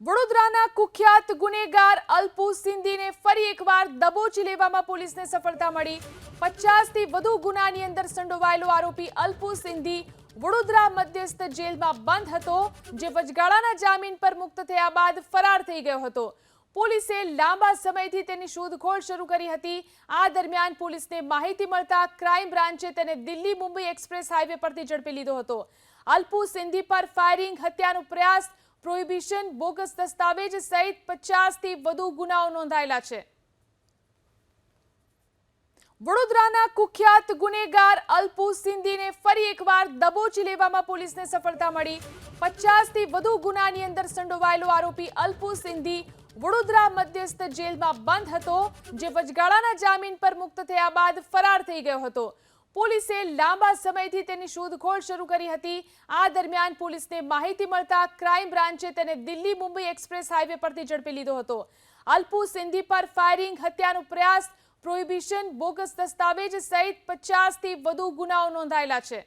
વડોદરાના કુખ્યાત ગુનેગાર અલ્પુ સિંધીને ફરી એકવાર દબોચી લેવામાં પોલીસને સફળતા મળી। 50 થી વધુ ગુનાની અંદર સંડોવાયેલો આરોપી અલ્પુ સિંધી વડોદરા મધ્યસ્થ જેલમાં બંધ હતો, જે વચગાળાના જામીન પર મુક્ત થયા બાદ ફરાર થઈ ગયો હતો। પોલીસે લાંબા સમયથી તેની શોધખોળ શરૂ કરી હતી। આ દરમિયાન પોલીસને માહિતી મળતા ક્રાઇમ બ્રાન્ચે તેને દિલ્હી મુંબઈ એક્સપ્રેસ હાઈવે પરથી ઝડપી લીધો હતો। અલ્પુ સિંધી પર ફાયરિંગ, હત્યાનો પ્રયાસ, પ્રોહિબિશન, બોગસ દસ્તાવેજ સહિત 50 થી વધુ ગુનાઓ નોંધાયેલા છે। વડોદરાના કુખ્યાત ગુનેગાર અલ્પુ સિંધીને ફરી એકવાર દબોચી લેવામાં પોલીસને સફળતા મળી। 50 થી વધુ ગુનાની અંદર સંડોવાયેલો આરોપી અલ્પુ સિંધી વડોદરા મધ્યસ્થ જેલમાં બંધ હતો, જે વચગાળાના જામીન પર મુક્ત થયા બાદ ફરાર થઈ ગયો હતો। પોલીસે લાંબા સમયથી તેની શોધખોળ શરૂ કરી હતી। આ દરમિયાન પોલીસને માહિતી મળતા ક્રાઇમ બ્રાન્ચે તેને દિલ્હી મુંબઈ એક્સપ્રેસ હાઈવે પરથી ઝડપી લીધો હતો। અલ્પુ સિંધી પર ફાયરિંગ, હત્યાનો પ્રયાસ, પ્રોહિબિશન, બોગસ દસ્તાવેજ સહિત 50 થી વધુ ગુનાઓ નોંધાયેલા છે।